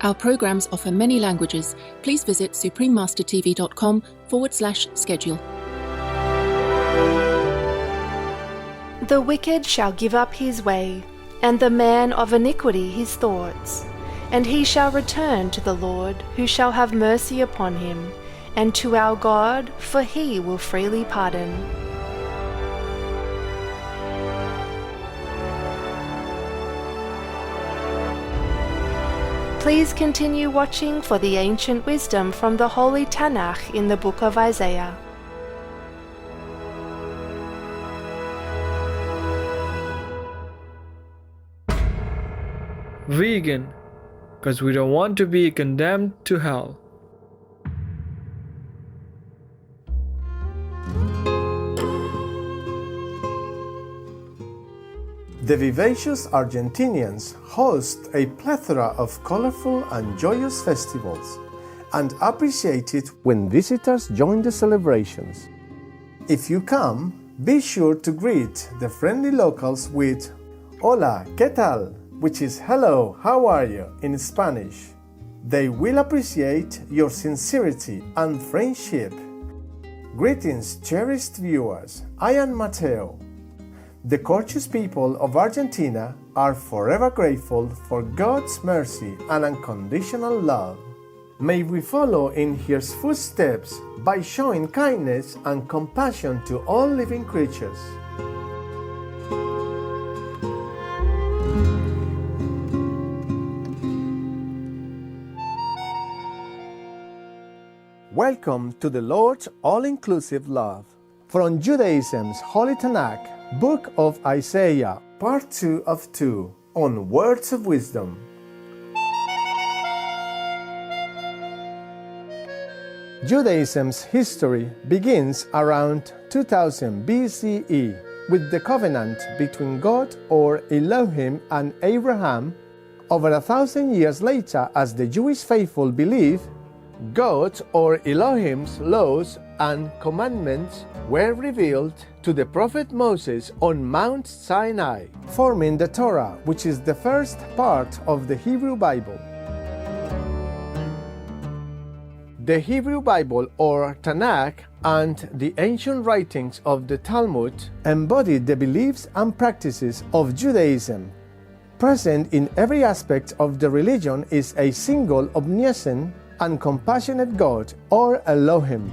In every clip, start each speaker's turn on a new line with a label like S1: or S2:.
S1: Our programs offer many languages. Please visit suprememastertv.com/schedule.
S2: The wicked shall give up his way, and the man of iniquity his thoughts. And he shall return to the Lord, who shall have mercy upon him, and to our God, for he will freely pardon. Please continue watching for the ancient wisdom from the Holy Tanakh in the book of Isaiah.
S3: Vegan, because we don't want to be condemned to hell.
S4: The vivacious Argentinians host a plethora of colorful and joyous festivals and appreciate it when visitors join the celebrations. If you come, be sure to greet the friendly locals with "Hola, ¿qué tal?", which is "Hello, how are you?" in Spanish. They will appreciate your sincerity and friendship. Greetings, cherished viewers. I am Mateo. The courteous people of Argentina are forever grateful for God's mercy and unconditional love. May we follow in His footsteps by showing kindness and compassion to all living creatures. Welcome to the Lord's all-inclusive love. From Judaism's Holy Tanakh, Book of Isaiah, Part 2 of 2, on Words of Wisdom. Judaism's history begins around 2000 BCE with the covenant between God or Elohim and Abraham. Over 1,000 years later, as the Jewish faithful believe, God or Elohim's laws and commandments were revealed to the prophet Moses on Mount Sinai, forming the Torah, which is the first part of the Hebrew Bible. The Hebrew Bible or Tanakh and the ancient writings of the Talmud embody the beliefs and practices of Judaism. Present in every aspect of the religion is a single omniscient and compassionate God or Elohim.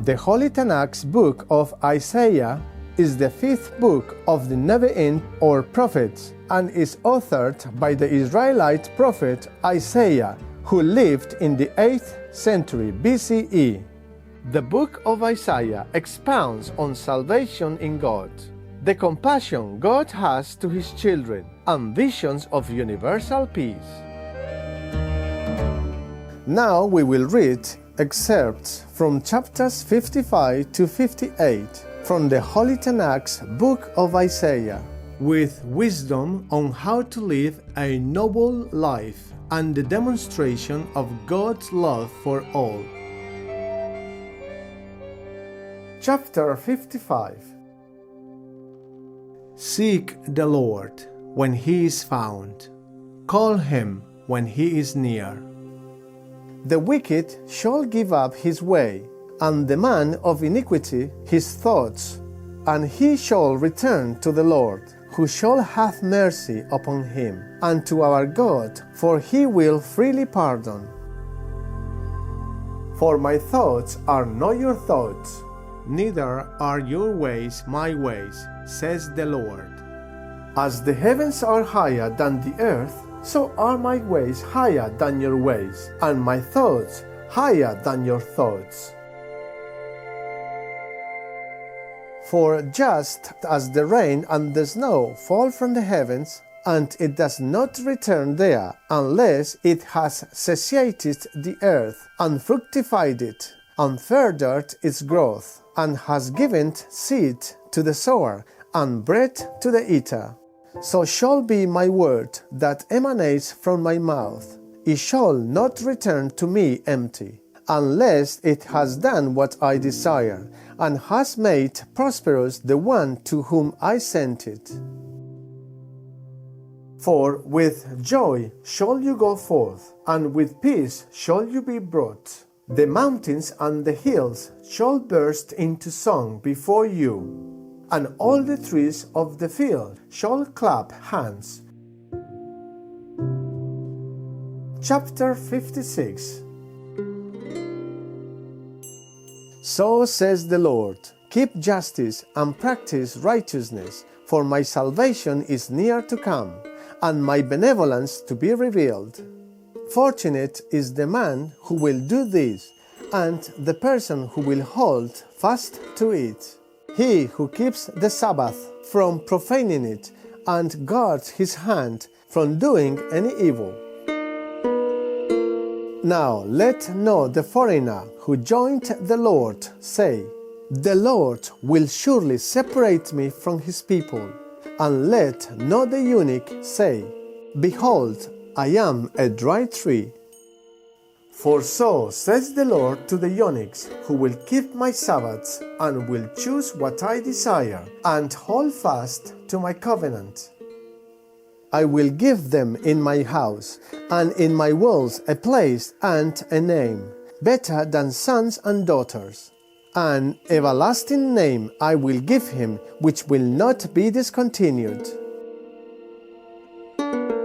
S4: The Holy Tanakh's book of Isaiah is the fifth book of the Nevi'im or prophets and is authored by the Israelite prophet Isaiah, who lived in the 8th century BCE. The book of Isaiah expounds on salvation in God, the compassion God has to His children, and visions of universal peace. Now we will read excerpts from chapters 55 to 58 from the Holy Tanakh's Book of Isaiah, with wisdom on how to live a noble life and the demonstration of God's love for all. Chapter 55. Seek the Lord when He is found. Call Him when He is near. The wicked shall give up his way, and the man of iniquity his thoughts, and he shall return to the Lord, who shall have mercy upon him, and to our God, for He will freely pardon. For my thoughts are not your thoughts, neither are your ways my ways, says the Lord. As the heavens are higher than the earth, so are my ways higher than your ways, and my thoughts higher than your thoughts. For just as the rain and the snow fall from the heavens, and it does not return there unless it has satiated the earth and fructified it, and furthered its growth, and has given seed to the sower and bread to the eater, so shall be my word that emanates from my mouth. It shall not return to me empty, unless it has done what I desire, and has made prosperous the one to whom I sent it. For with joy shall you go forth, and with peace shall you be brought. The mountains and the hills shall burst into song before you, and all the trees of the field shall clap hands. Chapter 56. So says the Lord, keep justice and practice righteousness, for my salvation is near to come, and my benevolence to be revealed. Fortunate is the man who will do this, and the person who will hold fast to it. He who keeps the Sabbath from profaning it, and guards his hand from doing any evil. Now let not the foreigner who joined the Lord say, the Lord will surely separate me from his people. And let not the eunuch say, behold, I am a dry tree. For so says the Lord to the eunuchs who will keep my Sabbaths and will choose what I desire and hold fast to my covenant. I will give them in my house and in my walls a place and a name, better than sons and daughters. An everlasting name I will give him, which will not be discontinued.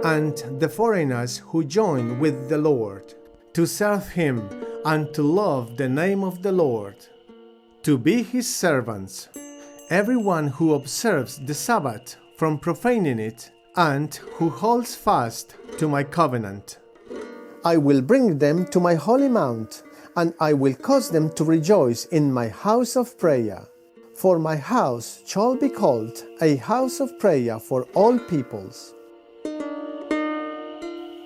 S4: And the foreigners who join with the Lord, to serve him and to love the name of the Lord, to be his servants, everyone who observes the Sabbath from profaning it, and who holds fast to my covenant. I will bring them to my holy mount, and I will cause them to rejoice in my house of prayer. For my house shall be called a house of prayer for all peoples.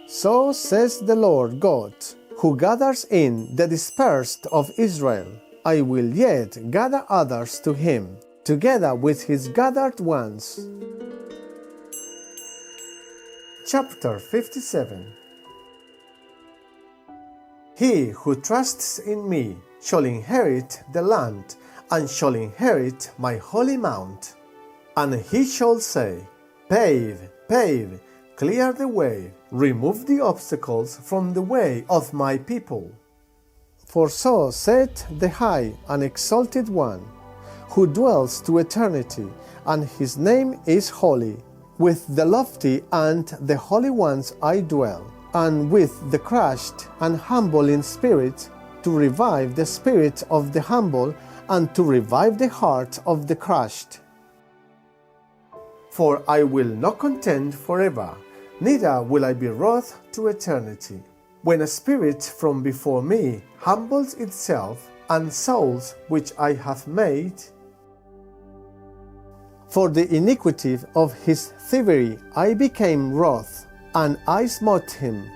S4: So says the Lord God, who gathers in the dispersed of Israel. I will yet gather others to him, together with his gathered ones. Chapter 57. He who trusts in me shall inherit the land, and shall inherit my holy mount. And he shall say, pave, pave, clear the way, remove the obstacles from the way of my people. For so said the high and exalted one, who dwells to eternity, and his name is holy. With the lofty and the holy ones I dwell, and with the crushed and humble in spirit, to revive the spirit of the humble, and to revive the heart of the crushed. For I will not contend forever, neither will I be wroth to eternity. When a spirit from before me humbles itself, and souls which I have made, for the iniquity of his thievery I became wroth, and I smote him.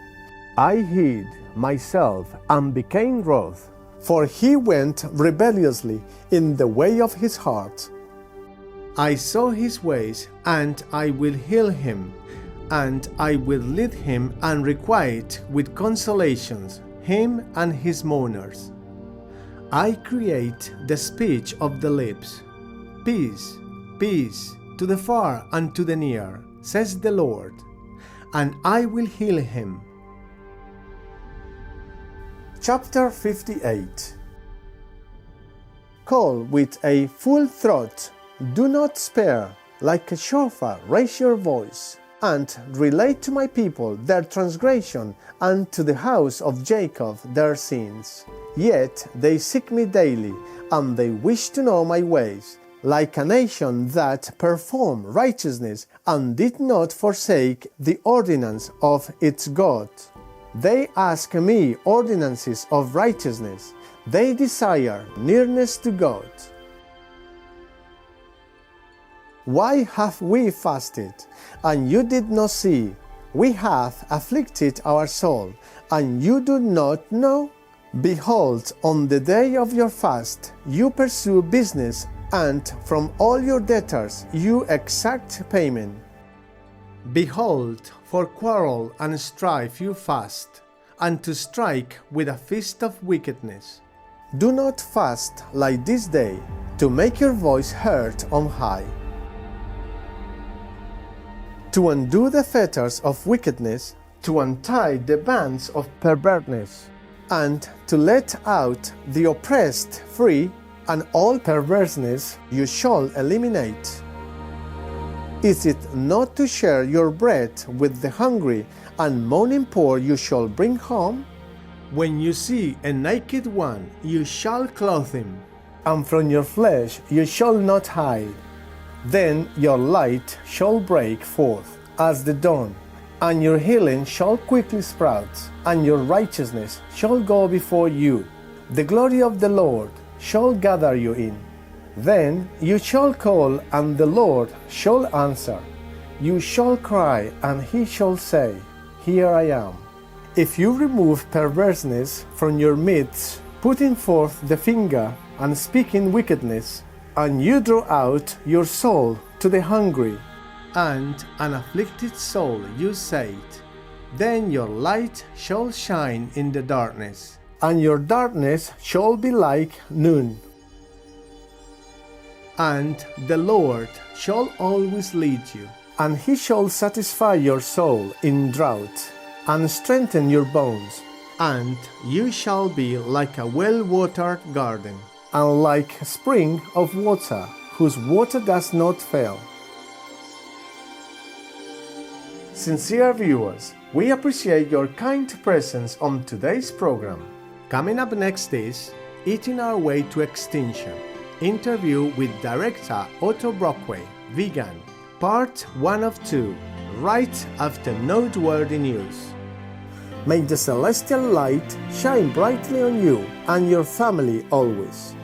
S4: I hid myself and became wroth, for he went rebelliously in the way of his heart. I saw his ways, and I will heal him, and I will lead him and requite with consolations him and his mourners. I create the speech of the lips. Peace, peace to the far and to the near, says the Lord, and I will heal him. Chapter 58. Call with a full throat, do not spare, like a shofar raise your voice, and relate to my people their transgression, and to the house of Jacob their sins. Yet they seek me daily, and they wish to know my ways, like a nation that performed righteousness and did not forsake the ordinance of its God. They ask me ordinances of righteousness. They desire nearness to God. Why have we fasted, and you did not see? We have afflicted our soul, and you do not know? Behold, on the day of your fast you pursue business, and from all your debtors you exact payment. Behold, for quarrel and strife you fast, and to strike with a fist of wickedness. Do not fast like this day, to make your voice heard on high. to undo the fetters of wickedness, to untie the bands of perverseness, and to let out the oppressed free, and all perverseness you shall eliminate. Is it not to share your bread with the hungry, and mourning poor you shall bring home? When you see a naked one, you shall clothe him, and from your flesh you shall not hide. Then your light shall break forth as the dawn, and your healing shall quickly sprout, and your righteousness shall go before you. The glory of the Lord shall gather you in. Then you shall call, and the Lord shall answer. You shall cry, and he shall say, Here I am. If you remove perverseness from your midst, putting forth the finger and speaking wickedness, and you draw out your soul to the hungry, and an afflicted soul you sate, then your light shall shine in the darkness, and your darkness shall be like noon. And the Lord shall always lead you, and he shall satisfy your soul in drought, and strengthen your bones, and you shall be like a well-watered garden, and like a spring of water, whose water does not fail. Sincere viewers, we appreciate your kind presence on today's program. Coming up next is Eating Our Way to Extinction, interview with director Otto Brockway, vegan, part 1 of 2, right after noteworthy news. May the celestial light shine brightly on you and your family always.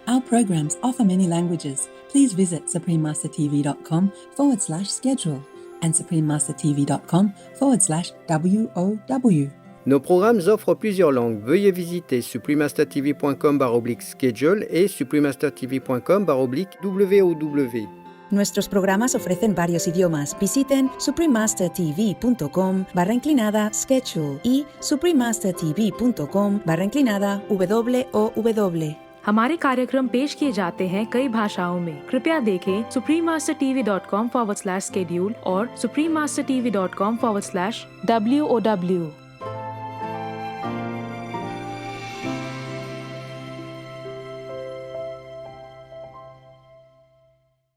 S5: Our programs offer many languages. Please visit suprememastertv.com/schedule and suprememastertv.com/WOW.
S6: Nos programmes offrent plusieurs langues. Veuillez visiter suprememastertv.com/schedule et suprememastertv.com/WOW.
S7: Nuestros programas ofrecen varios idiomas. Visiten suprememastertv.com/schedule y suprememastertv.com/WOW.
S8: हमारे कार्यक्रम पेश किए जाते हैं कई भाषाओं में। कृपया देखें suprememastertv.com/schedule और suprememastertv.com/WOW।